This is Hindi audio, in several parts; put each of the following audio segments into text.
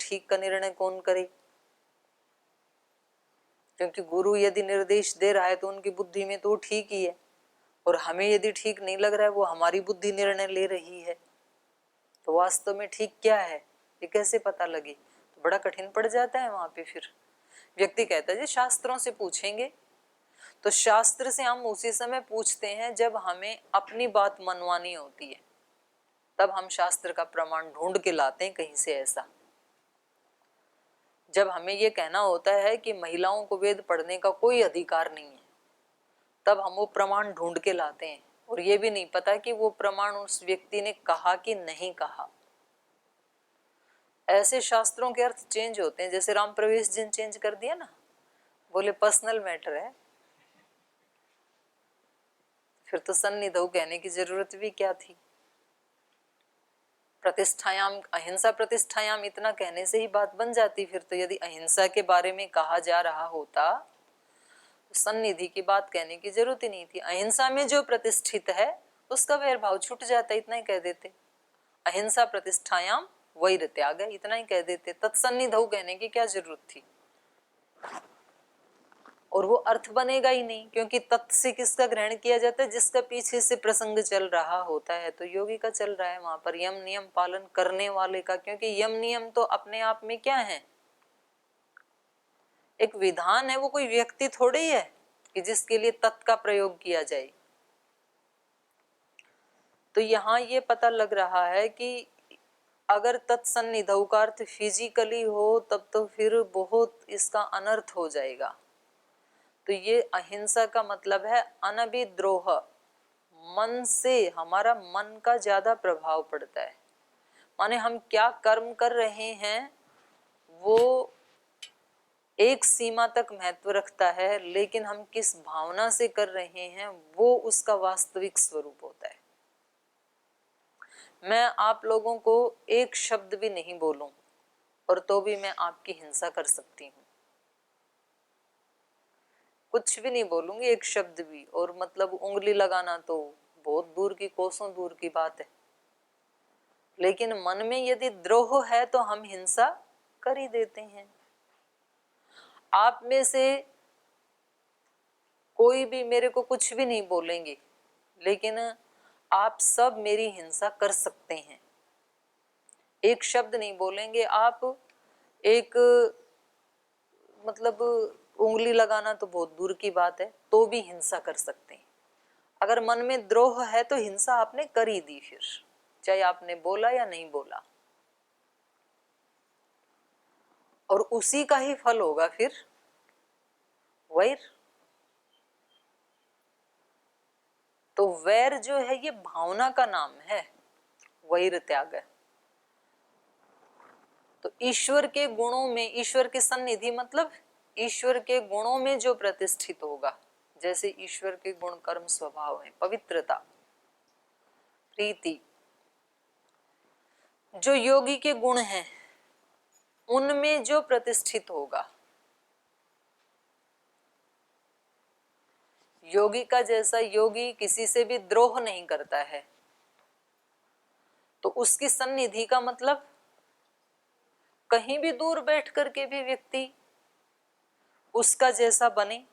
ठीक का निर्णय कौन करे? क्योंकि गुरु यदि निर्देश दे रहा है तो उनकी बुद्धि में तो ठीक ही है, और हमें यदि ठीक नहीं लग रहा है, वो हमारी बुद्धि निर्णय ले रही है, तो वास्तव में ठीक क्या है ये कैसे पता लगे? तो बड़ा कठिन पड़ जाता है वहां पे। फिर व्यक्ति कहता है जी शास्त्रों से पूछेंगे, तो शास्त्र से हम उसी समय पूछते हैं जब हमें अपनी बात मनवानी होती है, तब हम शास्त्र का प्रमाण ढूंढ के लाते हैं कहीं से ऐसा। जब हमें ये कहना होता है कि महिलाओं को वेद पढ़ने का कोई अधिकार नहीं है, तब हम वो प्रमाण ढूंढ के लाते हैं, और ये भी नहीं पता कि वो प्रमाण उस व्यक्ति ने कहा कि नहीं कहा। ऐसे शास्त्रों के अर्थ चेंज होते हैं, जैसे राम प्रवेश जिन चेंज कर दिया ना, बोले पर्सनल मैटर है, फिर तो सन्निधौ कहने की जरूरत भी क्या थी? प्रतिष्ठायाम अहिंसा प्रतिष्ठायाम इतना कहने से ही बात बन जाती। फिर तो यदि अहिंसा के बारे में कहा जा रहा होता तो सन्निधि की बात कहने की जरूरत ही नहीं थी। अहिंसा में जो प्रतिष्ठित है उसका वैर भाव छूट जाता, इतना ही कह देते। अहिंसा प्रतिष्ठायाम वैर त्याग है, इतना ही कह देते। तत्सन्निधौ कहने की क्या जरूरत थी? और वो अर्थ बनेगा ही नहीं, क्योंकि तत् से किसका ग्रहण किया जाता है? जिसका पीछे से प्रसंग चल रहा होता है। तो योगी का चल रहा है वहां पर, यम नियम पालन करने वाले का। क्योंकि यम नियम तो अपने आप में क्या है? एक विधान है, वो कोई व्यक्ति थोड़ी है कि जिसके लिए तत् का प्रयोग किया जाए। तो यहाँ ये पता लग रहा है कि अगर तत्सन्निधौ का अर्थ फिजिकली हो तब तो फिर बहुत इसका अनर्थ हो जाएगा। तो ये अहिंसा का मतलब है अनभिद्रोह। मन से हमारा मन का ज्यादा प्रभाव पड़ता है, माने हम क्या कर्म कर रहे हैं वो एक सीमा तक महत्व रखता है, लेकिन हम किस भावना से कर रहे हैं वो उसका वास्तविक स्वरूप होता है। मैं आप लोगों को एक शब्द भी नहीं बोलूं और तो भी मैं आपकी हिंसा कर सकती हूँ। कुछ भी नहीं बोलूंगी, एक शब्द भी, और मतलब उंगली लगाना तो बहुत दूर की, कोसों दूर की बात है। लेकिन मन में यदि द्रोह है तो हम हिंसा कर ही देते हैं। आप में से कोई भी मेरे को कुछ भी नहीं बोलेंगे, लेकिन आप सब मेरी हिंसा कर सकते हैं। एक शब्द नहीं बोलेंगे आप, एक मतलब उंगली लगाना तो बहुत दूर की बात है, तो भी हिंसा कर सकते हैं। अगर मन में द्रोह है तो हिंसा आपने कर ही दी, फिर चाहे आपने बोला या नहीं बोला, और उसी का ही फल होगा फिर वैर। तो वैर जो है ये भावना का नाम है, वैर त्याग है। तो ईश्वर के गुणों में, ईश्वर की सन्निधि मतलब ईश्वर के गुणों में जो प्रतिष्ठित होगा, जैसे ईश्वर के गुण कर्म स्वभाव है, पवित्रता, प्रीति, जो योगी के गुण हैं उनमें जो प्रतिष्ठित होगा। योगी का जैसा योगी किसी से भी द्रोह नहीं करता है, तो उसकी सन्निधि का मतलब कहीं भी दूर बैठ करके भी व्यक्ति उसका जैसा बने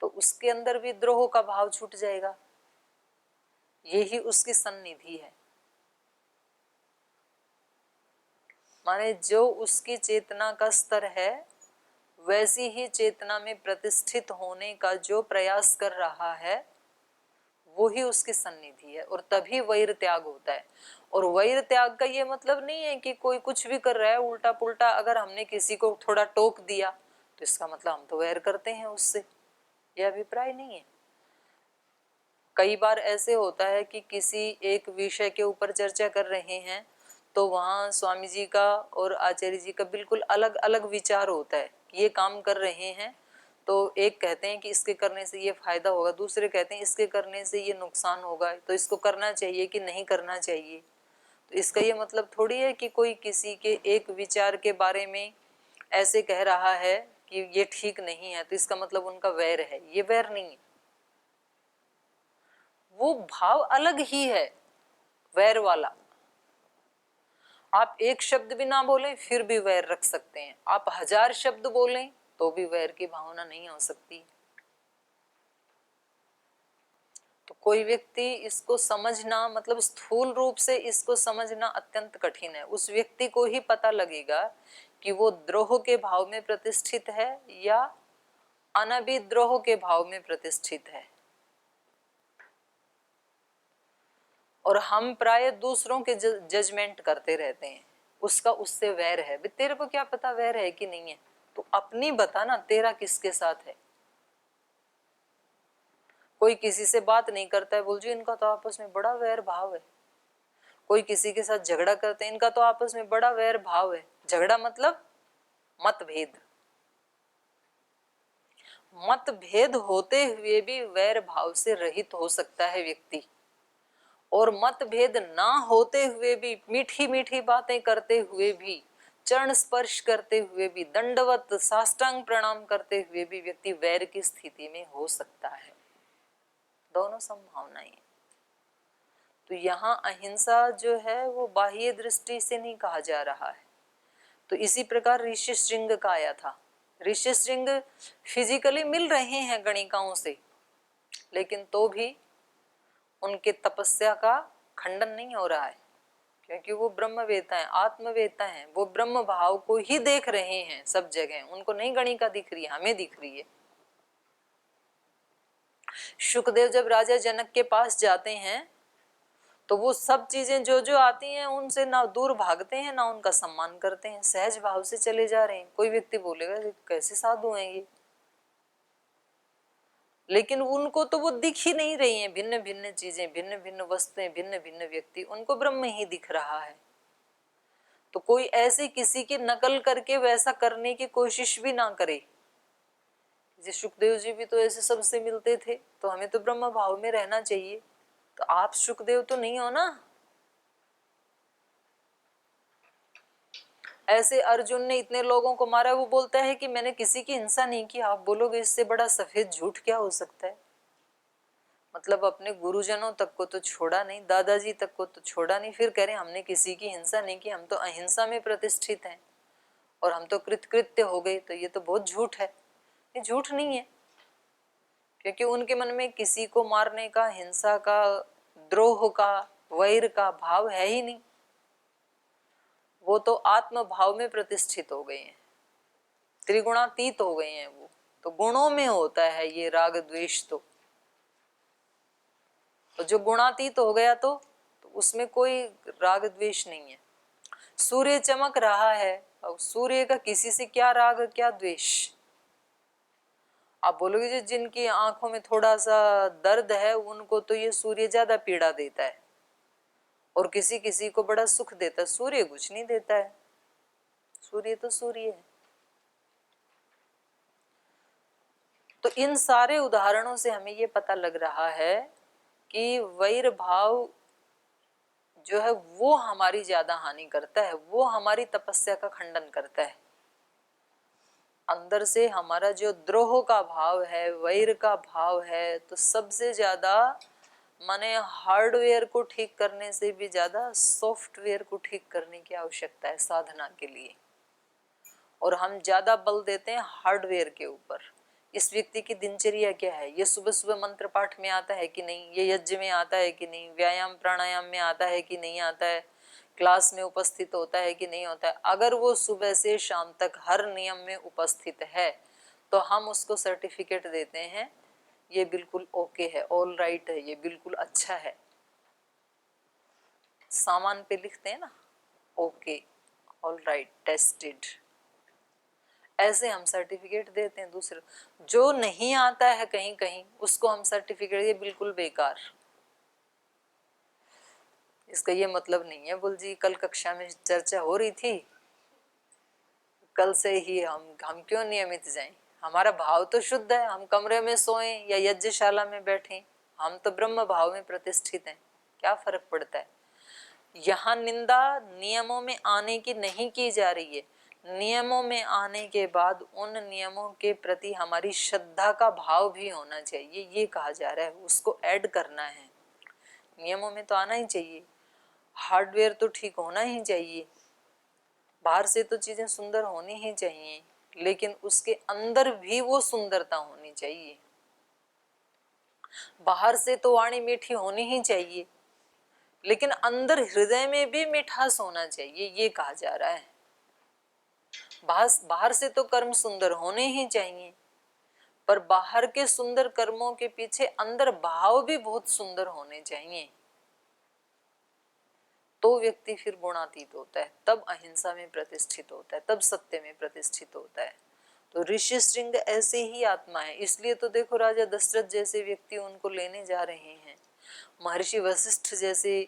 तो उसके अंदर भी द्रोह का भाव छूट जाएगा। यही उसकी सन्निधि है। माने जो उसकी चेतना का स्तर है वैसी ही चेतना में प्रतिष्ठित होने का जो प्रयास कर रहा है वो ही उसकी सन्निधि है, और तभी वैर त्याग होता है। और वैर त्याग का ये मतलब नहीं है कि कोई कुछ भी कर रहा है उल्टा पुल्टा, अगर हमने किसी को थोड़ा टोक दिया तो इसका मतलब हम तो वैर करते हैं उससे, यह अभिप्राय नहीं है। कई बार ऐसे होता है कि किसी एक विषय के ऊपर चर्चा कर रहे हैं तो वहाँ स्वामी जी का और आचार्य जी का बिल्कुल अलग अलग विचार होता है कि ये काम कर रहे हैं, तो एक कहते हैं कि इसके करने से ये फायदा होगा, दूसरे कहते हैं इसके करने से ये नुकसान होगा, तो इसको करना चाहिए कि नहीं करना चाहिए। तो इसका ये मतलब थोड़ी है कि कोई किसी के एक विचार के बारे में ऐसे कह रहा है कि ये ठीक नहीं है तो इसका मतलब उनका वैर है, ये वैर नहीं है। वो भाव अलग ही है वैर वाला। आप एक शब्द भी ना बोलें फिर भी वैर रख सकते हैं, आप 1000 शब्द बोलें तो भी वैर की भावना नहीं हो सकती। तो कोई व्यक्ति इसको समझना, मतलब स्थूल रूप से इसको समझना अत्यंत कठिन है। उस व्यक्ति को ही पता लगेगा कि वो द्रोह के भाव में प्रतिष्ठित है या अनभिद्रोह के भाव में प्रतिष्ठित है। और हम प्राय दूसरों के जजमेंट करते रहते हैं, उसका उससे वैर है। तेरे को क्या पता वैर है कि नहीं है, तो अपनी बता ना, तेरा किसके साथ है। कोई किसी से बात नहीं करता है, बोल जी इनका तो आपस में बड़ा वैर भाव है। कोई किसी के साथ झगड़ा करते हैं, इनका तो आपस में बड़ा वैर भाव है। झगड़ा मतलब मतभेद। मतभेद होते हुए भी वैर भाव से रहित हो सकता है व्यक्ति, और मतभेद ना होते हुए भी, मीठी मीठी बातें करते हुए भी, चरण स्पर्श करते हुए भी, दंडवत साष्टांग प्रणाम करते हुए भी व्यक्ति वैर की स्थिति में हो सकता है। दोनों संभावनाएं। तो यहाँ अहिंसा जो है वो बाह्य दृष्टि से नहीं कहा जा रहा है। तो इसी प्रकार ऋषि श्रृंग का आया था। ऋषि श्रृंग फिजिकली मिल रहे हैं गणिकाओं से, लेकिन तो भी उनके तपस्या का खंडन नहीं हो रहा है, क्योंकि वो ब्रह्मवेता है, आत्मवेता है। वो ब्रह्म भाव को ही देख रहे हैं सब जगह। उनको नहीं गणिका दिख रही है, हमें दिख रही है। शुकदेव जब राजा जनक के पास जाते हैं तो वो सब चीजें जो जो आती हैं उनसे ना दूर भागते हैं ना उनका सम्मान करते हैं, सहज भाव से चले जा रहे हैं। कोई व्यक्ति बोलेगा कैसे साधु हैं ये, लेकिन उनको तो वो दिख ही नहीं रही हैं। भिन्न भिन्न चीजें, भिन्न भिन्न वस्तुएं, भिन्न भिन्न व्यक्ति, उनको ब्रह्म ही दिख रहा है। तो कोई ऐसे किसी की नकल करके वैसा करने की कोशिश भी ना करे। जैसे सुखदेव जी भी तो ऐसे सबसे मिलते थे, तो हमें तो ब्रह्म भाव में रहना चाहिए। तो आप सुखदेव तो नहीं हो ना। ऐसे अर्जुन ने इतने लोगों को मारा, वो बोलता है कि मैंने किसी की हिंसा नहीं की। आप बोलोगे इससे बड़ा सफेद झूठ क्या हो सकता है। मतलब अपने गुरुजनों तक को तो छोड़ा नहीं, दादाजी तक को तो छोड़ा नहीं, फिर कह रहे हमने किसी की हिंसा नहीं की, हम तो अहिंसा में प्रतिष्ठित हैं और हम तो कृतकृत्य हो गए। तो ये तो बहुत झूठ है। ये झूठ नहीं है, क्योंकि उनके मन में किसी को मारने का, हिंसा का, द्रोह का, वैर का भाव है ही नहीं। वो तो आत्म भाव में प्रतिष्ठित हो गए हैं, त्रिगुणातीत हो गए हैं। वो तो गुणों में होता है ये राग द्वेष। तो जो गुणातीत हो गया तो उसमें कोई राग द्वेष नहीं है। सूर्य चमक रहा है, और सूर्य का किसी से क्या राग क्या द्वेष। आप बोलोगे जो जिनकी आंखों में थोड़ा सा दर्द है उनको तो ये सूर्य ज्यादा पीड़ा देता है, और किसी किसी को बड़ा सुख देता है। सूर्य कुछ नहीं देता है, सूर्य तो सूर्य है। तो इन सारे उदाहरणों से हमें ये पता लग रहा है कि वैर भाव जो है वो हमारी ज्यादा हानि करता है, वो हमारी तपस्या का खंडन करता है। अंदर से हमारा जो द्रोह का भाव है, वैर का भाव है, तो सबसे ज्यादा माने हार्डवेयर को ठीक करने से भी ज्यादा सॉफ्टवेयर को ठीक करने की आवश्यकता है साधना के लिए। और हम ज्यादा बल देते हैं हार्डवेयर के ऊपर। इस व्यक्ति की दिनचर्या क्या है, ये सुबह सुबह मंत्र पाठ में आता है कि नहीं, ये यज्ञ में आता है कि नहीं, व्यायाम प्राणायाम में आता है कि नहीं आता है, क्लास में उपस्थित होता है कि नहीं होता है। अगर वो सुबह से शाम तक हर नियम में उपस्थित है तो हम उसको सर्टिफिकेट देते हैं, ये बिल्कुल ओके है, ऑल राइट है, ये बिल्कुल अच्छा है। सामान पे लिखते हैं ना, ओके, ऑल राइट, टेस्टेड। ऐसे हम सर्टिफिकेट देते हैं दूसरे। जो नहीं आता है कहीं कहीं उसको हम सर्टिफिकेट, ये बिल्कुल बेकार। इसका ये मतलब नहीं है बोल जी कल कक्षा में चर्चा हो रही थी, कल से ही हम क्यों नियमित जाएं। हमारा भाव तो शुद्ध है, हम कमरे में सोए या यज्ञशाला में बैठे, हम तो ब्रह्म भाव में प्रतिष्ठित हैं, क्या फर्क पड़ता है। यहाँ निंदा नियमों में आने की नहीं की जा रही है, नियमों में आने के बाद उन नियमों के प्रति हमारी श्रद्धा का भाव भी होना चाहिए, ये कहा जा रहा है। उसको ऐड करना है, नियमों में तो आना ही चाहिए, हार्डवेयर तो ठीक होना ही चाहिए, बाहर से तो चीजें सुंदर होनी ही चाहिए, लेकिन उसके अंदर भी वो सुंदरता होनी चाहिए। बाहर से तो वाणी मीठी होनी ही चाहिए, लेकिन अंदर हृदय में भी मिठास होना चाहिए, ये कहा जा रहा है। बाहर से तो कर्म सुंदर होने ही चाहिए, पर बाहर के सुंदर कर्मों के पीछे अंदर भाव भी बहुत सुंदर होने चाहिए, तो व्यक्ति फिर गुणातीत होता है, तब अहिंसा में प्रतिष्ठित होता है, तब सत्य में प्रतिष्ठित होता है। तो ऋषि श्रृंग ऐसे ही आत्मा है। इसलिए तो देखो राजा दशरथ जैसे व्यक्ति उनको लेने जा रहे हैं, महर्षि वशिष्ठ जैसे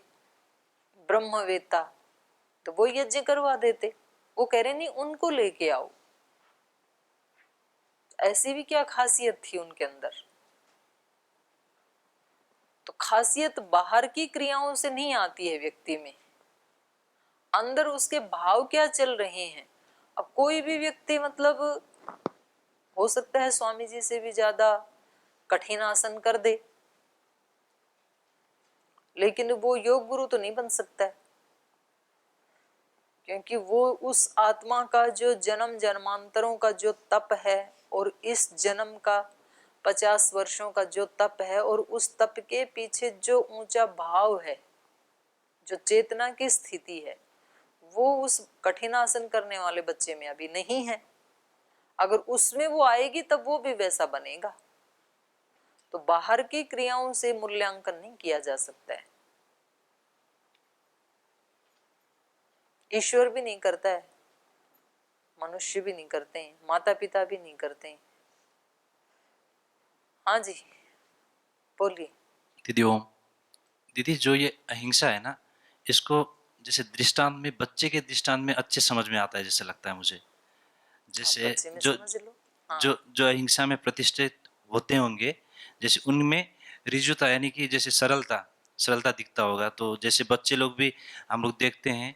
ब्रह्मवेत्ता, तो वो यज्ञ करवा देते। वो कह रहे नहीं उनको लेके आओ। ऐसी भी क्या खासियत थी उनके अंदर? तो खासियत बाहर की क्रियाओं से नहीं आती है व्यक्ति में, अंदर उसके भाव क्या चल रहे हैं। अब कोई भी व्यक्ति मतलब हो सकता है स्वामी जी से भी ज्यादा कठिन आसन कर दे, लेकिन वो योग गुरु तो नहीं बन सकता है, क्योंकि वो उस आत्मा का जो जन्म जन्मांतरों का जो तप है, और इस जन्म का 50 वर्षों का जो तप है, और उस तप के पीछे जो ऊंचा भाव है, जो चेतना की स्थिति है, वो उस कठिन आसन करने वाले बच्चे में अभी नहीं है। अगर उसमें वो आएगी तब वो भी वैसा बनेगा। तो बाहर की क्रियाओं से मूल्यांकन नहीं किया जा सकता है। ईश्वर भी नहीं करता है, मनुष्य भी नहीं करते हैं, माता पिता भी नहीं करते हैं। हाँ जी बोलिए। दीदी ओम। दीदी जो ये अहिंसा है ना, इसको जैसे दृष्टांत में, बच्चे के दृष्टांत में अच्छे समझ में आता है जैसे लगता है मुझे। आप जैसे बच्चे में जो समझ लो। हाँ जो जो अहिंसा में प्रतिष्ठित होते होंगे, जैसे उनमें ऋजुता यानी कि जैसे सरलता सरलता दिखता होगा। तो जैसे बच्चे लोग भी हम लोग देखते हैं,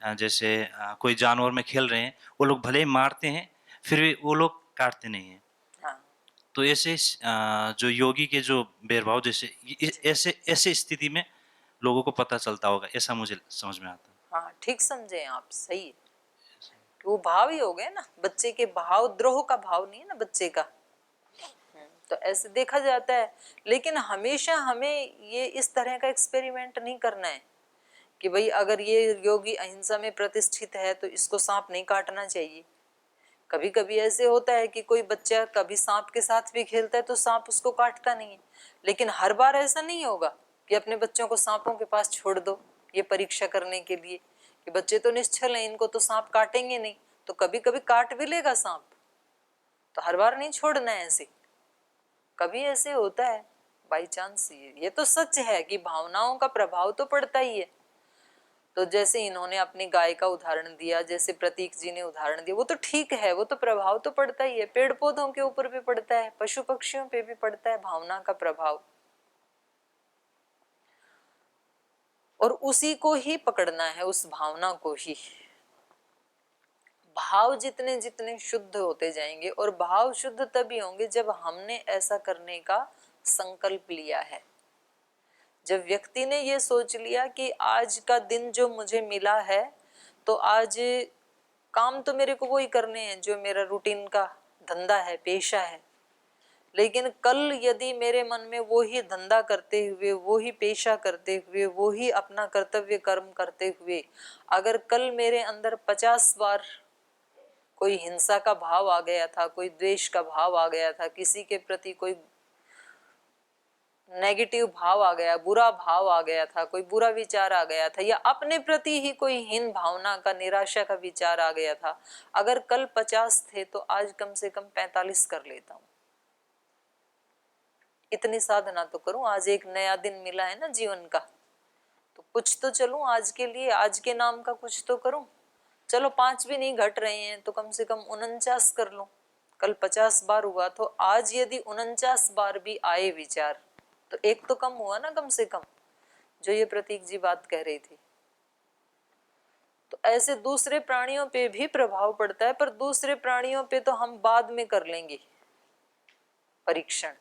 जैसे कोई जानवर में खेल रहे हैं, वो लोग भले ही मारते हैं फिर भी वो लोग काटते नहीं हैं। हाँ तो ऐसे जो योगी के जो भेदभाव, जैसे ऐसे ऐसे स्थिति में लोगों को पता चलता होगा, ऐसा मुझे समझ में आता है। हाँ ठीक समझे आप, सही है। वो भाव ही हो गए ना, बच्चे के भाव, द्रोह का भाव नहीं है ना बच्चे का। तो ऐसे देखा जाता है। लेकिन हमेशा हमें ये इस तरह का एक्सपेरिमेंट नहीं करना है कि भाई अगर ये योगी अहिंसा में प्रतिष्ठित है तो इसको सांप नहीं काटना चाहिए। कभी कभी ऐसे होता है कि कोई बच्चा कभी सांप के साथ भी खेलता है तो सांप उसको काटता नहीं है, लेकिन हर बार ऐसा नहीं होगा कि अपने बच्चों को सांपों के पास छोड़ दो ये परीक्षा करने के लिए कि बच्चे तो निश्चल हैं, इनको तो सांप काटेंगे नहीं। तो कभी कभी काट भी लेगा सांप, तो हर बार नहीं छोड़ना है ऐसे। कभी ऐसे होता है बाई चांस। ये तो सच है कि भावनाओं का प्रभाव तो पड़ता ही है। तो जैसे इन्होंने अपनी गाय का उदाहरण दिया, जैसे प्रतीक जी ने उदाहरण दिया, वो तो ठीक है, वो तो प्रभाव तो पड़ता ही है। पेड़ पौधों के ऊपर भी पड़ता है, पशु पक्षियों पे भी पड़ता है भावना का प्रभाव। और उसी को ही पकड़ना है, उस भावना को ही। भाव जितने जितने शुद्ध होते जाएंगे, और भाव शुद्ध तभी होंगे जब हमने ऐसा करने का संकल्प लिया है। जब व्यक्ति ने ये सोच लिया कि आज का दिन जो मुझे मिला है, तो आज काम तो मेरे को वही करने हैं जो मेरा रूटीन का धंधा है, पेशा है, लेकिन कल यदि मेरे मन में वो ही धंधा करते हुए, वो ही पेशा करते हुए, वो ही अपना कर्तव्य कर्म करते हुए, अगर कल मेरे अंदर 50 बार कोई हिंसा का भाव आ गया था, कोई द्वेष का भाव आ गया था, किसी के प्रति कोई नेगेटिव भाव आ गया, बुरा भाव आ गया था, कोई बुरा विचार आ गया था, या अपने प्रति ही कोई हीन भावना का, निराशा का विचार आ गया था, अगर कल 50 थे तो आज कम से कम 45 कर लेता हूं। इतनी साधना तो करूं, आज एक नया दिन मिला है ना जीवन का, तो कुछ तो चलूं आज के लिए, आज के नाम का कुछ तो करूं। चलो 5 भी नहीं घट रहे हैं तो कम से कम 49 कर लूं। कल 50 बार हुआ तो आज यदि 49 बार भी आए विचार, तो एक तो कम हुआ ना कम से कम, जो ये प्रतीक जी बात कह रही थी। तो ऐसे दूसरे प्राणियों पे भी प्रभाव पड़ता है, पर दूसरे प्राणियों पे तो हम बाद में कर लेंगे परीक्षण।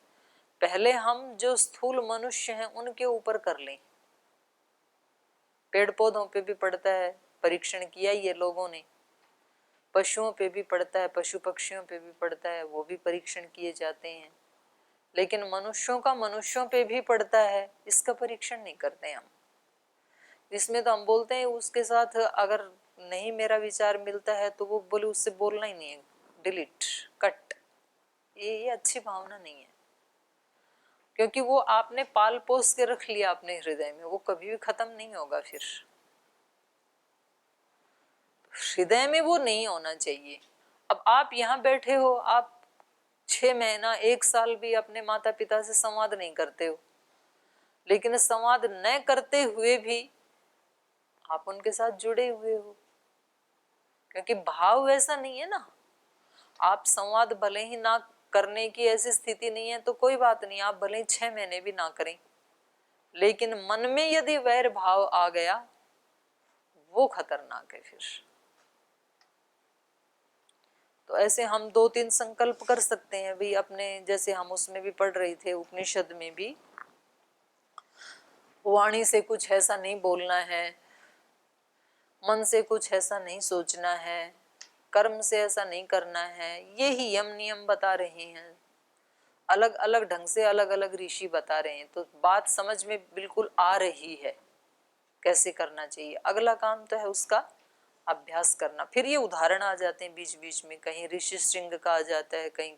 पहले हम जो स्थूल मनुष्य हैं उनके ऊपर कर लें। पेड़ पौधों पे भी पड़ता है, परीक्षण किया ही है लोगों ने। पशुओं पे भी पड़ता है, पशु पक्षियों पे भी पड़ता है, वो भी परीक्षण किए जाते हैं। लेकिन मनुष्यों का मनुष्यों पे भी पड़ता है, इसका परीक्षण नहीं करते हम। इसमें तो हम बोलते हैं उसके साथ अगर नहीं मेरा विचार मिलता है तो वो बोले उससे बोलना ही नहीं है, डिलीट, कट। ये अच्छी भावना नहीं है, क्योंकि वो आपने पाल पोस के रख लिया अपने हृदय में, वो कभी भी खत्म नहीं होगा। फिर हृदय में वो नहीं होना चाहिए। अब आप यहाँ बैठे हो, आप 6 महीना 1 साल भी अपने माता पिता से संवाद नहीं करते हो, लेकिन संवाद न करते हुए भी आप उनके साथ जुड़े हुए हो, क्योंकि भाव वैसा नहीं है ना। आप संवाद भले ही ना करने की ऐसी स्थिति नहीं है तो कोई बात नहीं, आप भले ही 6 महीने भी ना करें, लेकिन मन में यदि वैर भाव आ गया वो खतरनाक है। फिर तो ऐसे हम 2-3 संकल्प कर सकते हैं भी अपने, जैसे हम उसमें भी पढ़ रहे थे उपनिषद में भी, वाणी से कुछ ऐसा नहीं बोलना है, मन से कुछ ऐसा नहीं सोचना है, कर्म से ऐसा नहीं करना है। ये ही यम नियम बता रहे हैं, अलग अलग ढंग से अलग अलग ऋषि बता रहे हैं, तो बात समझ में बिल्कुल आ रही है कैसे करना चाहिए। अगला काम तो है उसका अभ्यास करना। फिर ये उदाहरण आ जाते हैं बीच बीच में, कहीं ऋषि श्रृंग का आ जाता है, कहीं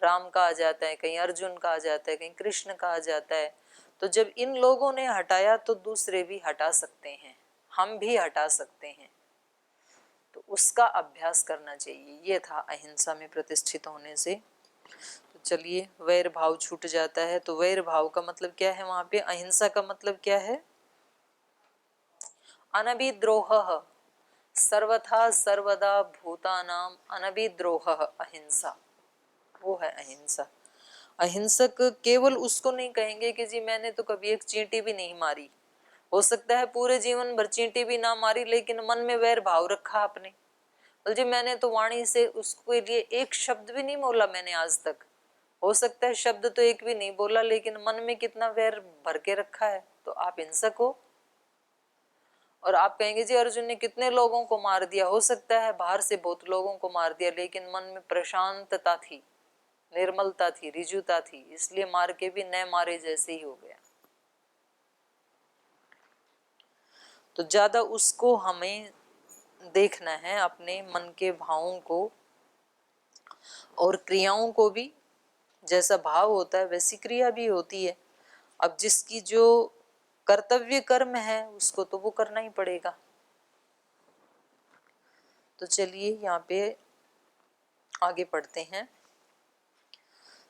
राम का आ जाता है, कहीं अर्जुन का आ जाता है, कहीं कृष्ण का आ जाता है। तो जब इन लोगों ने हटाया तो दूसरे भी हटा सकते हैं, हम भी हटा सकते हैं, तो उसका अभ्यास करना चाहिए। ये था अहिंसा में प्रतिष्ठित होने से। तो चलिए, वैर भाव छूट जाता है। तो वैर भाव का मतलब क्या है वहां पे, अहिंसा का मतलब क्या है, अनभिद्रोह, सर्वथा सर्वदा भूतानाम अनभिद्रोह अहिंसा, वो है अहिंसा। अहिंसक केवल उसको नहीं कहेंगे कि जी मैंने तो कभी एक चींटी भी नहीं मारी, हो सकता है पूरे जीवन भर चींटी भी ना मारी, लेकिन मन में वैर भाव रखा आपने, बोल जी मैंने तो वाणी से उसको लिए एक शब्द भी नहीं बोला मैंने आज तक, हो सकता है शब्द तो एक भी नहीं बोला, लेकिन मन में कितना वैर भर के रखा है, तो आप हिंसक हो। और आप कहेंगे जी अर्जुन ने कितने लोगों को मार दिया, हो सकता है बाहर से बहुत लोगों को मार दिया, लेकिन मन में प्रशांतता थी, निर्मलता थी, रिजुता थी, इसलिए मार के भी न मारे जैसे ही हो गया। तो ज्यादा उसको हमें देखना है, अपने मन के भावों को और क्रियाओं को भी। जैसा भाव होता है वैसी क्रिया भी होती है। अब जिसकी जो कर्तव्य कर्म है उसको तो वो करना ही पड़ेगा। तो चलिए यहाँ पे आगे पढ़ते हैं।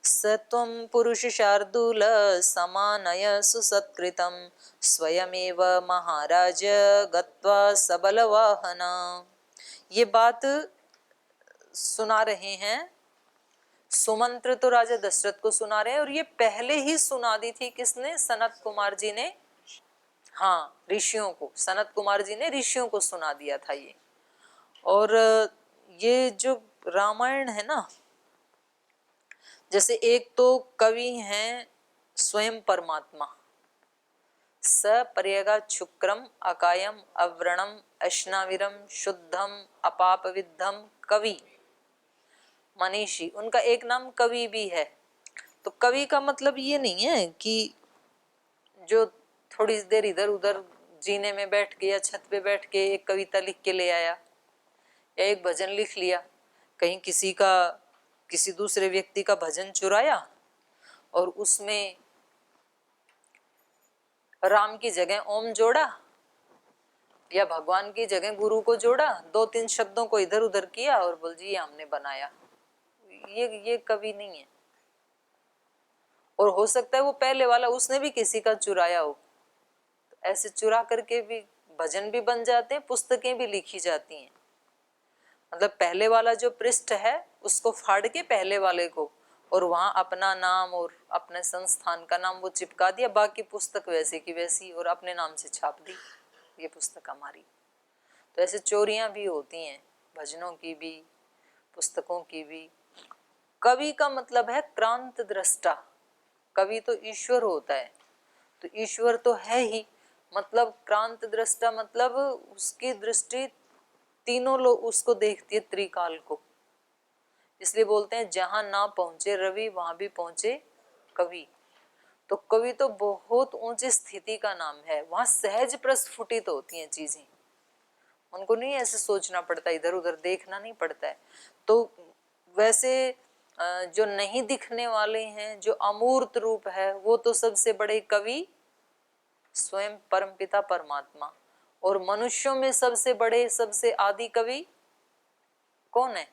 सत्वं पुरुष शार्दूल समानय सुसत्कृतं स्वयमेव महाराज गत्वा सबलवाहना। ये बात सुना रहे हैं, सुमंत्र तो राजा दशरथ को सुना रहे हैं, और ये पहले ही सुना दी थी किसने, सनत कुमार जी ने। हाँ, ऋषियों को, सनत कुमार जी ने ऋषियों को सुना दिया था ये। और ये जो रामायण है ना, जैसे एक तो कवि हैं स्वयं परमात्मा, सपर्यगा शुक्रम अकायम अव्रणम अश्नाविरम शुद्धम अपापविद्धम कवि, मनीषी, उनका एक नाम कवि भी है। तो कवि का मतलब ये नहीं है कि जो थोड़ी देर इधर उधर जीने में बैठ के या छत पे बैठ के एक कविता लिख के ले आया या एक भजन लिख लिया, कहीं किसी दूसरे व्यक्ति का भजन चुराया और उसमें राम की जगह ओम जोड़ा या भगवान की जगह गुरु को जोड़ा, 2-3 शब्दों को इधर उधर किया और बोल जी ये हमने बनाया। ये कवि नहीं है। और हो सकता है वो पहले वाला उसने भी किसी का चुराया हो, तो ऐसे चुरा करके भी भजन भी बन जाते हैं, पुस्तकें भी लिखी जाती हैं। मतलब पहले वाला जो पृष्ठ है उसको फाड़ के पहले वाले को, और वहां अपना नाम और अपने संस्थान का नाम वो चिपका दिया, बाकी पुस्तक वैसे की वैसी और अपने नाम से छाप दी, ये पुस्तक हमारी। तो ऐसे चोरियां भी होती हैं, भजनों की भी, पुस्तकों की भी। कवि का मतलब है क्रांत दृष्टा, कवि तो ईश्वर होता है, तो ईश्वर तो है ही, मतलब क्रांत दृष्टा मतलब उसकी दृष्टि तीनों लोग उसको देखती है त्रिकाल को। इसलिए बोलते हैं जहां ना पहुंचे रवि वहां भी पहुंचे कवि। तो कवि तो बहुत ऊंची स्थिति का नाम है, वहां सहज प्रस्फुटित होती हैं चीजें, उनको नहीं ऐसे सोचना पड़ता, इधर उधर देखना नहीं पड़ता है। तो वैसे जो नहीं दिखने वाले हैं, जो अमूर्त रूप है, वो तो सबसे बड़े कवि स्वयं परमपिता परमात्मा। और मनुष्यों में सबसे बड़े, सबसे आदि कवि कौन है?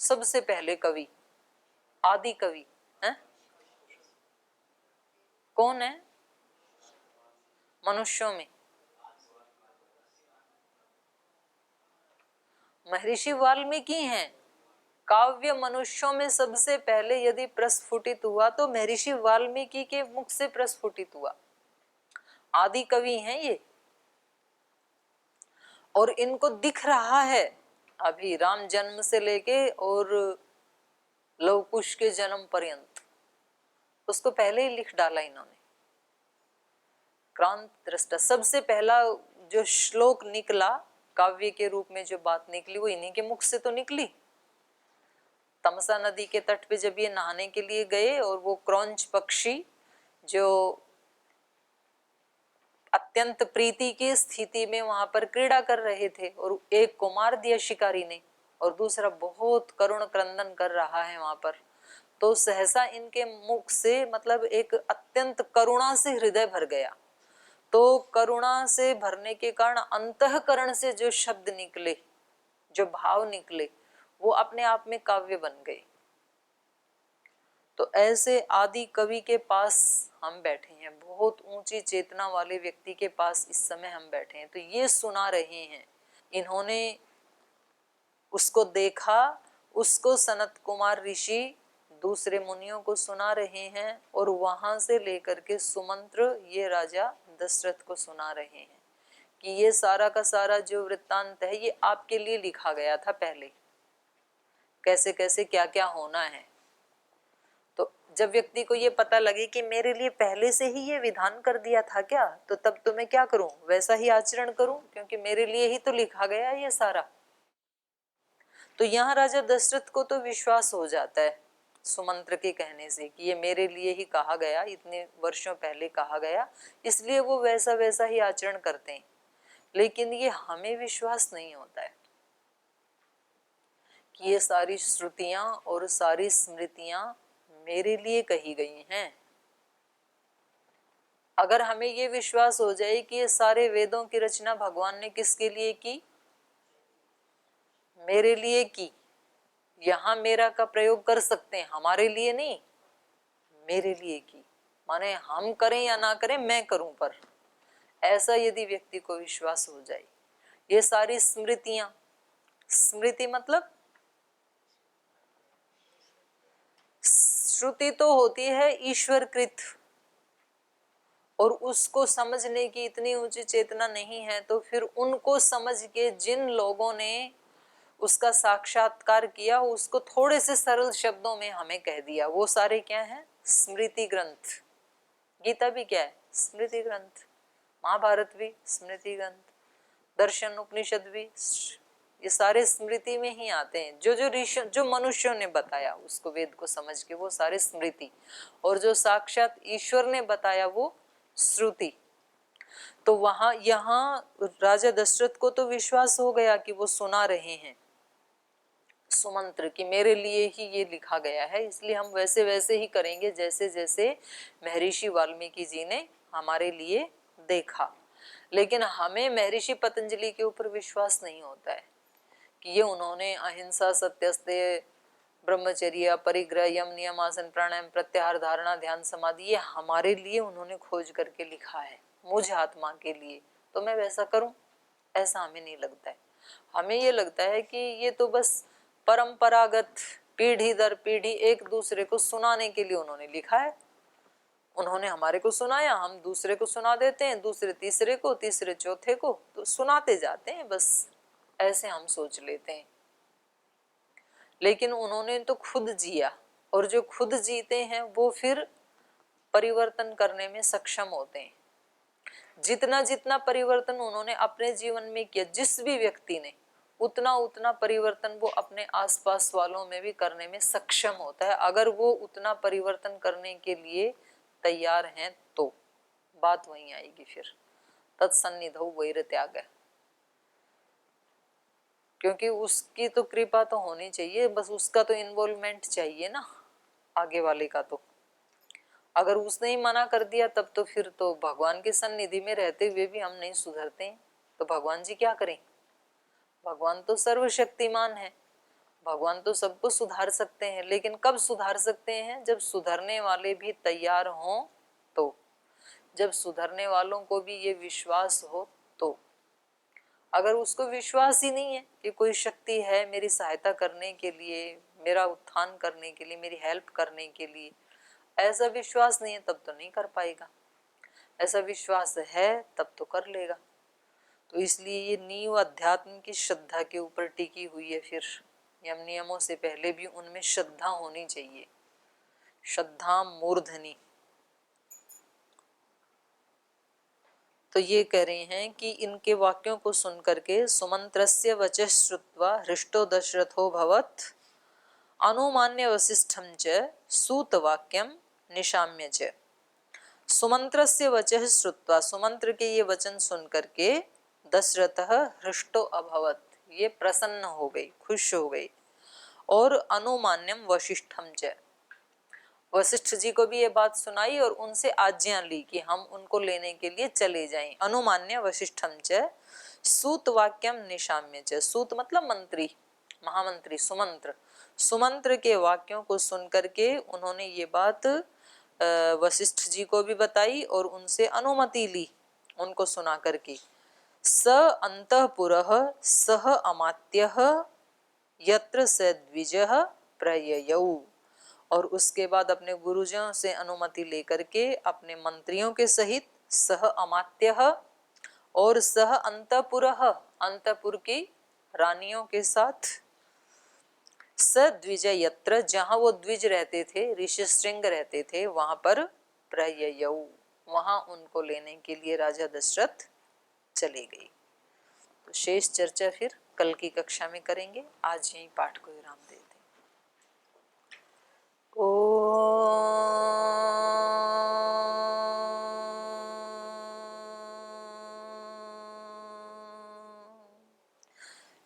सबसे पहले कवि, आदि कवि है कौन है मनुष्यों में? महर्षि वाल्मीकि हैं। काव्य मनुष्यों में सबसे पहले यदि प्रस्फुटित हुआ तो महर्षि वाल्मीकि के मुख से प्रस्फुटित हुआ। आदि कवि हैं ये, और इनको दिख रहा है अभी राम जन्म से लेके और लव कुश के जन्म पर्यंत, उसको पहले ही लिख डाला इन्होंने। क्रांत दृष्टा सबसे पहला जो श्लोक निकला काव्य के रूप में, जो बात निकली वो इन्हीं के मुख से तो निकली। तमसा नदी के तट पे जब ये नहाने के लिए गए और वो क्रौंच पक्षी जो अत्यंत प्रीति की स्थिति में वहां पर क्रीड़ा कर रहे थे, और एक को मार दिया शिकारी ने और दूसरा बहुत करुण क्रंदन कर रहा है वहां पर, तो सहसा इनके मुख से मतलब एक अत्यंत करुणा से हृदय भर गया। तो करुणा से भरने के कारण अंतःकरण से जो शब्द निकले, जो भाव निकले, वो अपने आप में काव्य बन गए। तो ऐसे आदि कवि के पास हम बैठे हैं, बहुत ऊंची चेतना वाले व्यक्ति के पास इस समय हम बैठे हैं। तो ये सुना रहे हैं, इन्होंने उसको देखा, उसको सनत कुमार ऋषि दूसरे मुनियों को सुना रहे हैं, और वहां से लेकर के सुमंत्र ये राजा दशरथ को सुना रहे हैं कि ये सारा का सारा जो वृत्तांत है ये आपके लिए लिखा गया था पहले, कैसे कैसे क्या क्या होना है। तो जब व्यक्ति को ये पता लगे कि मेरे लिए पहले से ही ये विधान कर दिया था क्या, तो तब तो मैं क्या करूं, वैसा ही आचरण करूं, क्योंकि मेरे लिए ही तो लिखा गया है ये सारा। तो यहाँ राजा दशरथ को तो विश्वास हो जाता है सुमंत्र के कहने से कि ये मेरे लिए ही कहा गया, इतने वर्षों पहले कहा गया, इसलिए वो वैसा वैसा ही आचरण करते हैं। लेकिन ये हमें विश्वास नहीं होता है कि ये सारी श्रुतियां और सारी स्मृतियां मेरे लिए कही गई हैं। अगर हमें ये विश्वास हो जाए कि ये सारे वेदों की रचना भगवान ने किसके लिए की, मेरे लिए की, यहां मेरा का प्रयोग कर सकते हैं, हमारे लिए नहीं, मेरे लिए की, माने हम करें या ना करें मैं करूं, पर ऐसा यदि व्यक्ति को विश्वास हो जाए, ये सारी स्मृतियां, स्मृति मतलब श्रुति तो होती है ईश्वरकृत, और उसको समझने की इतनी ऊंची चेतना नहीं है, तो फिर उनको समझ के जिन लोगों ने उसका साक्षात्कार किया, उसको थोड़े से सरल शब्दों में हमें कह दिया, वो सारे क्या हैं, स्मृति ग्रंथ। गीता भी क्या है, स्मृति ग्रंथ। महाभारत भी स्मृति ग्रंथ, दर्शन उपनिषद भी, ये सारे स्मृति में ही आते हैं। जो जो ऋषि, जो मनुष्यों ने बताया उसको वेद को समझ के, वो सारे स्मृति, और जो साक्षात ईश्वर ने बताया वो श्रुति। तो वहां यहाँ राजा दशरथ को तो विश्वास हो गया कि वो सुना रहे हैं सुमंत्र कि मेरे लिए ही ये लिखा गया है, इसलिए हम वैसे वैसे ही करेंगे जैसे जैसे महर्षि वाल्मीकि जी ने हमारे लिए देखा। लेकिन हमें महर्षि पतंजलि के ऊपर विश्वास नहीं होता है कि ये उन्होंने अहिंसा, सत्यस्तेय, ब्रह्मचर्य, परिग्रह, यम, नियम, आसन, प्राणायाम, प्रत्याहार, धारणा, ध्यान, समाधि, ये हमारे लिए उन्होंने खोज करके लिखा है, मुझ आत्मा के लिए, तो मैं वैसा करूं, ऐसा हमें नहीं लगता है। हमें ये लगता है कि ये तो बस परंपरागत पीढ़ी दर पीढ़ी एक दूसरे को सुनाने के लिए उन्होंने लिखा है। उन्होंने हमारे को सुनाया, हम दूसरे को सुना देते हैं, दूसरे तीसरे को, तीसरे चौथे को, तो सुनाते जाते हैं, बस ऐसे हम सोच लेते हैं। लेकिन उन्होंने तो खुद जिया, और जो खुद जीते हैं वो फिर परिवर्तन करने में सक्षम होते हैं। जितना जितना परिवर्तन उन्होंने अपने जीवन में किया, जिस भी व्यक्ति ने, उतना उतना परिवर्तन वो अपने आसपास वालों में भी करने में सक्षम होता है, अगर वो उतना परिवर्तन करने के लिए तैयार हैं तो। बात वहीं आएगी फिर, तत्सन्निधौ वैरत्याग, क्योंकि उसकी तो कृपा तो होनी चाहिए, बस उसका तो इन्वॉल्वमेंट चाहिए ना आगे वाले का। तो अगर उसने ही मना कर दिया तब तो फिर तो भगवान के सन्निधि में रहते हुए भी हम नहीं सुधरते हैं, तो भगवान जी क्या करें? भगवान तो सर्वशक्तिमान है, भगवान तो सबको सुधार सकते हैं, लेकिन कब सुधार सकते हैं? जब सुधरने वाले भी तैयार हों तो, जब सुधरने वालों को भी ये विश्वास हो तो। अगर उसको विश्वास ही नहीं है कि कोई शक्ति है मेरी सहायता करने के लिए, मेरा उत्थान करने के लिए, मेरी हेल्प करने के लिए, ऐसा विश्वास नहीं है तब तो नहीं कर पाएगा। ऐसा विश्वास है तब तो कर लेगा। तो इसलिए ये नींव अध्यात्म की श्रद्धा के ऊपर टिकी हुई है। फिर यम नियमों से पहले भी उनमें श्रद्धा होनी चाहिए, श्रद्धा मूर्धनी। तो ये कह रहे हैं कि इनके वाक्यों को सुन करके सुमंत्रस्य वचः श्रुत्वा हृष्टो दशरथो भवत् अनुमान्य वसिष्ठम च सूत वाक्यम निशाम्य च। सुमंत्रस्य वचः श्रुत्वा, सुमंत्र के ये वचन सुन करके दशरथ हृष्टो अभवत्, ये प्रसन्न हो गई, खुश हो गई। और अनुमान्यम वशिष्ठम च, वशिष्ठ जी को भी ये बात सुनाई और उनसे आज्ञा ली कि हम उनको लेने के लिए चले जाएं। अनुमान्य वशिष्ठम च सूत वाक्यम निशाम्य च, सूत मतलब मंत्री, महामंत्री सुमंत्र, सुमंत्र के वाक्यों को सुन करके उन्होंने ये बात वशिष्ठ जी को भी बताई और उनसे अनुमति ली, उनको सुना करके। स अंतःपुरः सह अमात्यः यत्र स द्विजः प्रययौ, और उसके बाद अपने गुरुजनों से अनुमति लेकर के अपने मंत्रियों के सहित सह अमात्यः और सह अंतःपुरः, अंतःपुर की रानियों के साथ, स द्विज यत्र, जहां वो द्विज रहते थे, ऋषिशृंग रहते थे, वहां पर प्रययौ, वहां उनको लेने के लिए राजा दशरथ चले गए। तो शेष चर्चा फिर कल की कक्षा में करेंगे, आज यही पाठ को विराम देते हैं।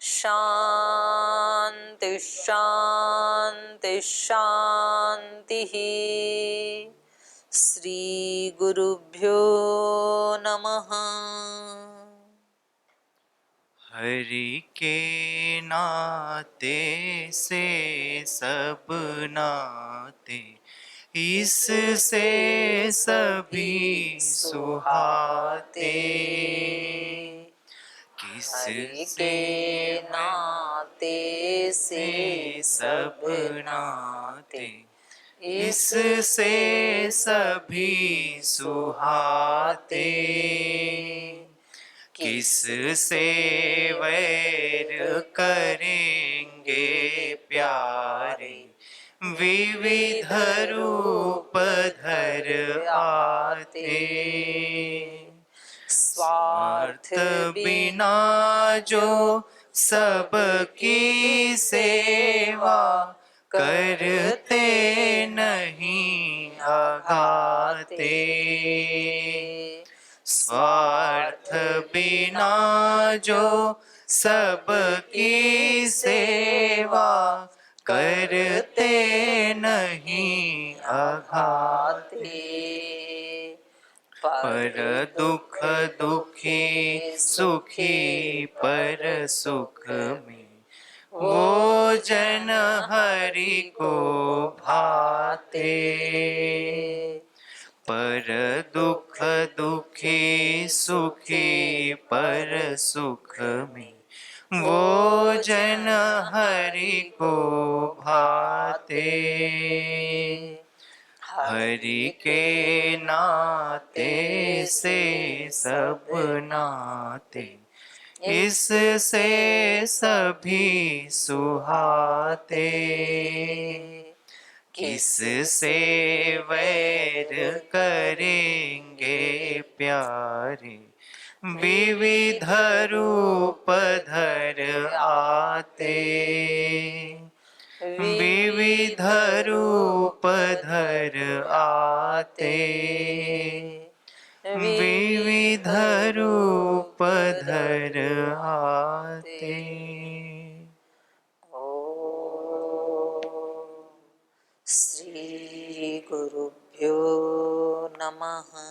शांति शांति शांति। श्री गुरुभ्यो नमः। हरि के नाते से सब नाते, इससे सभी सुहाते। हरि के नाते से सब नाते, इससे सभी सुहाते। किससे वैर करेंगे प्यारे, विविध रूप धर आते। स्वार्थ बिना जो सबकी सेवा, करते नहीं आघाते। स्वार्थ बिना जो सबकी सेवा, करते नहीं आघाते। पर दुख दुखी सुखी पर सुख में, वो जन हरि को भाते। पर दुख दुखी सुखी पर सुख में, वो जन हरि को भाते। हरि के नाते से सब नाते, इससे सभी सुहाते। किससे वैर करेंगे प्यारे, विविध रूप धर आते, विविध रूप धर आते, विविध रूप धर आते। श्री गुरुभ्यो नमः।